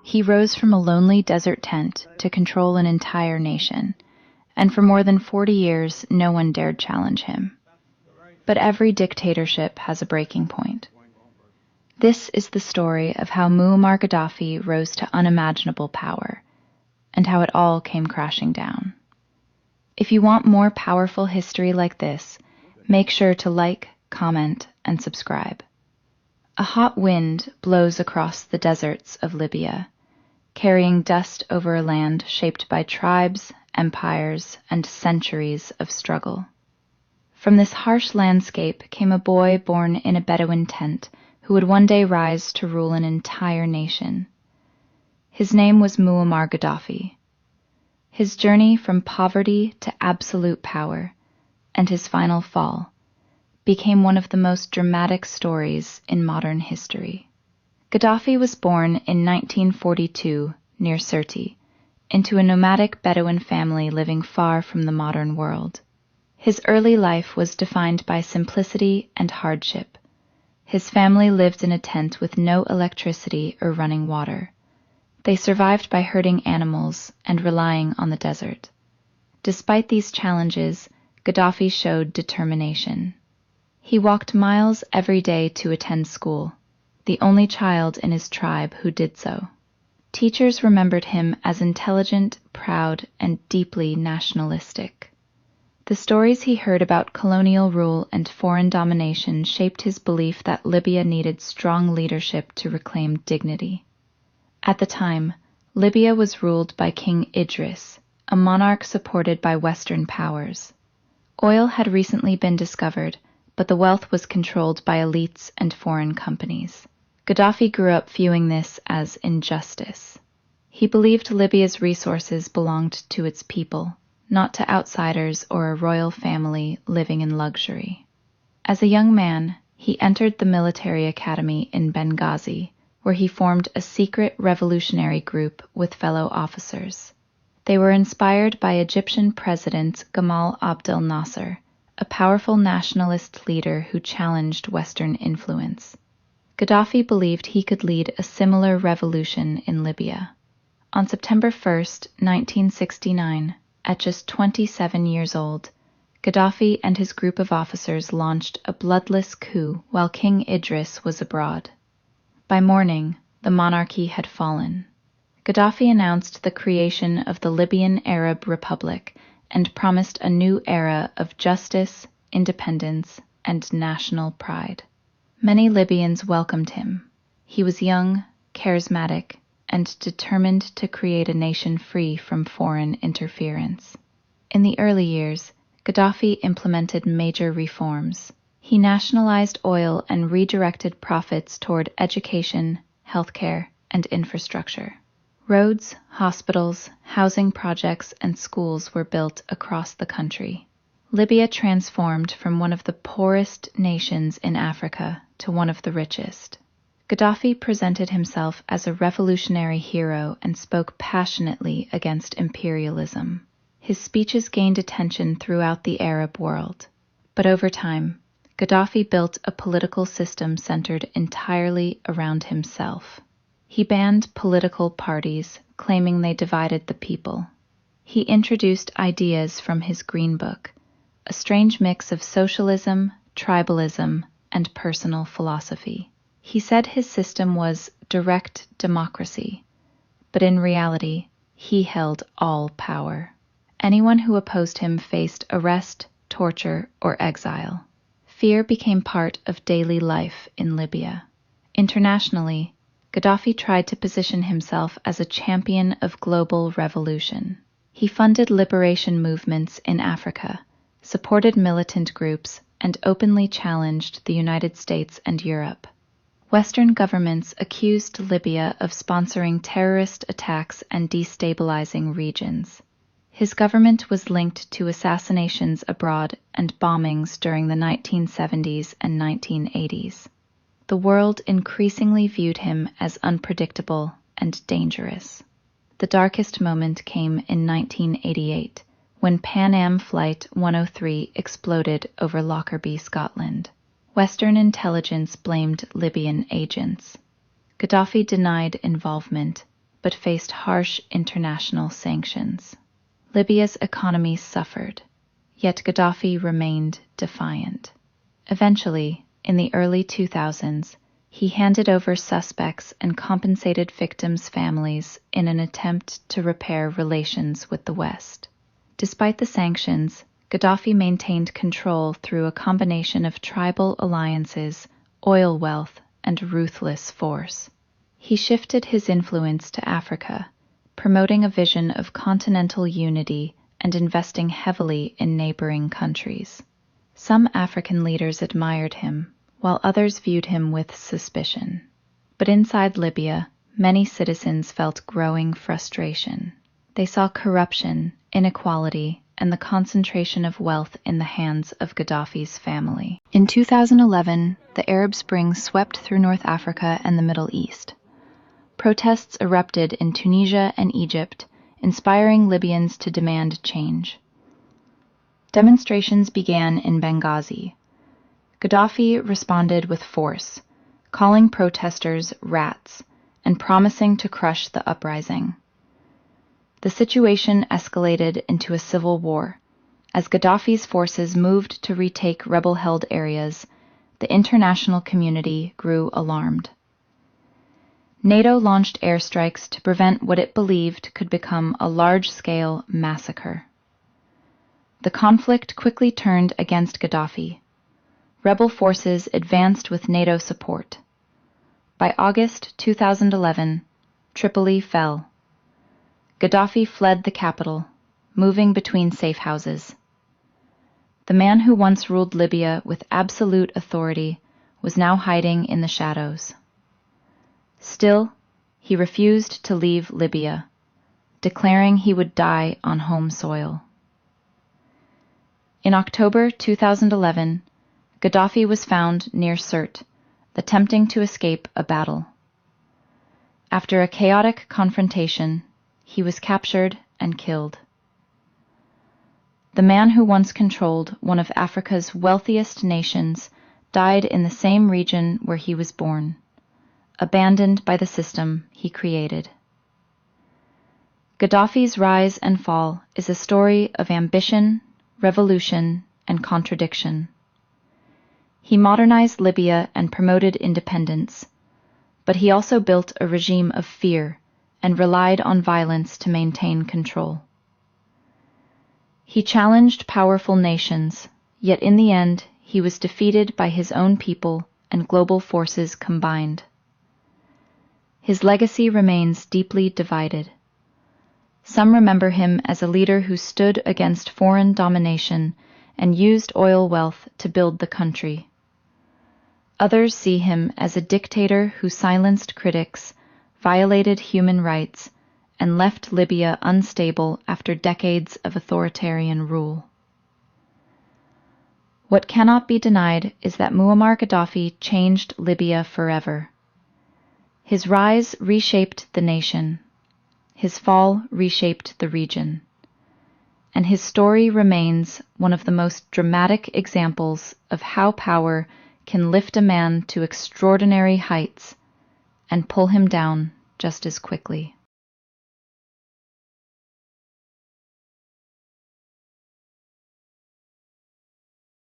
He rose from a lonely desert tent to control an entire nation, and for more than 40 years, no one dared challenge him. But every dictatorship has a breaking point. This is the story of how Muammar Gaddafi rose to unimaginable power, and how it all came crashing down. If you want more powerful history like this, make sure to like, comment, and subscribe. A hot wind blows across the deserts of Libya, carrying dust over a land shaped by tribes, empires, and centuries of struggle. From this harsh landscape came a boy born in a Bedouin tent who would one day rise to rule an entire nation. His name was Muammar Gaddafi. His journey from poverty to absolute power, and his final fall, became one of the most dramatic stories in modern history. Gaddafi was born in 1942 near Sirte, into a nomadic Bedouin family living far from the modern world. His early life was defined by simplicity and hardship. His family lived in a tent with no electricity or running water. They survived by herding animals and relying on the desert. Despite these challenges, Gaddafi showed determination. He walked miles every day to attend school, the only child in his tribe who did so. Teachers remembered him as intelligent, proud, and deeply nationalistic. The stories he heard about colonial rule and foreign domination shaped his belief that Libya needed strong leadership to reclaim dignity. At the time, Libya was ruled by King Idris, a monarch supported by Western powers. Oil had recently been discovered, but the wealth was controlled by elites and foreign companies. Gaddafi grew up viewing this as injustice. He believed Libya's resources belonged to its people, not to outsiders or a royal family living in luxury. As a young man, he entered the military academy in Benghazi, where he formed a secret revolutionary group with fellow officers. They were inspired by Egyptian President Gamal Abdel Nasser, a powerful nationalist leader who challenged Western influence. Gaddafi believed he could lead a similar revolution in Libya. On September 1, 1969, at just 27 years old, Gaddafi and his group of officers launched a bloodless coup while King Idris was abroad. By morning, the monarchy had fallen. Gaddafi announced the creation of the Libyan Arab Republic and promised a new era of justice, independence, and national pride. Many Libyans welcomed him. He was young, charismatic, and determined to create a nation free from foreign interference. In the early years, Gaddafi implemented major reforms. He nationalized oil and redirected profits toward education, healthcare, and infrastructure. Roads, hospitals, housing projects, and schools were built across the country. Libya transformed from one of the poorest nations in Africa to one of the richest. Gaddafi presented himself as a revolutionary hero and spoke passionately against imperialism. His speeches gained attention throughout the Arab world. But over time, Gaddafi built a political system centered entirely around himself. He banned political parties, claiming they divided the people. He introduced ideas from his Green Book, a strange mix of socialism, tribalism, and personal philosophy. He said his system was direct democracy, but in reality, he held all power. Anyone who opposed him faced arrest, torture, or exile. Fear became part of daily life in Libya. Internationally, Gaddafi tried to position himself as a champion of global revolution. He funded liberation movements in Africa, supported militant groups, and openly challenged the United States and Europe. Western governments accused Libya of sponsoring terrorist attacks and destabilizing regions. His government was linked to assassinations abroad and bombings during the 1970s and 1980s. The world increasingly viewed him as unpredictable and dangerous. The darkest moment came in 1988, when Pan Am Flight 103 exploded over Lockerbie, Scotland. Western intelligence blamed Libyan agents. Gaddafi denied involvement, but faced harsh international sanctions. Libya's economy suffered, yet Gaddafi remained defiant. Eventually, in the early 2000s, he handed over suspects and compensated victims' families in an attempt to repair relations with the West. Despite the sanctions, Gaddafi maintained control through a combination of tribal alliances, oil wealth, and ruthless force. He shifted his influence to Africa, promoting a vision of continental unity and investing heavily in neighboring countries. Some African leaders admired him, while others viewed him with suspicion. But inside Libya, many citizens felt growing frustration. They saw corruption, inequality, and the concentration of wealth in the hands of Gaddafi's family. In 2011, the Arab Spring swept through North Africa and the Middle East. Protests erupted in Tunisia and Egypt, inspiring Libyans to demand change. Demonstrations began in Benghazi. Gaddafi responded with force, calling protesters rats and promising to crush the uprising. The situation escalated into a civil war. As Gaddafi's forces moved to retake rebel-held areas, the international community grew alarmed. NATO launched airstrikes to prevent what it believed could become a large-scale massacre. The conflict quickly turned against Gaddafi. Rebel forces advanced with NATO support. By August 2011, Tripoli fell. Gaddafi fled the capital, moving between safe houses. The man who once ruled Libya with absolute authority was now hiding in the shadows. Still, he refused to leave Libya, declaring he would die on home soil. In October 2011, Gaddafi was found near Sirte, attempting to escape a battle. After a chaotic confrontation, he was captured and killed. The man who once controlled one of Africa's wealthiest nations died in the same region where he was born, abandoned by the system he created. Gaddafi's rise and fall is a story of ambition, revolution, and contradiction. He modernized Libya and promoted independence, but he also built a regime of fear and relied on violence to maintain control. He challenged powerful nations, yet in the end he was defeated by his own people and global forces combined. His legacy remains deeply divided. Some remember him as a leader who stood against foreign domination and used oil wealth to build the country. Others see him as a dictator who silenced critics, violated human rights, and left Libya unstable after decades of authoritarian rule. What cannot be denied is that Muammar Gaddafi changed Libya forever. His rise reshaped the nation. His fall reshaped the region. And his story remains one of the most dramatic examples of how power can lift a man to extraordinary heights and pull him down just as quickly.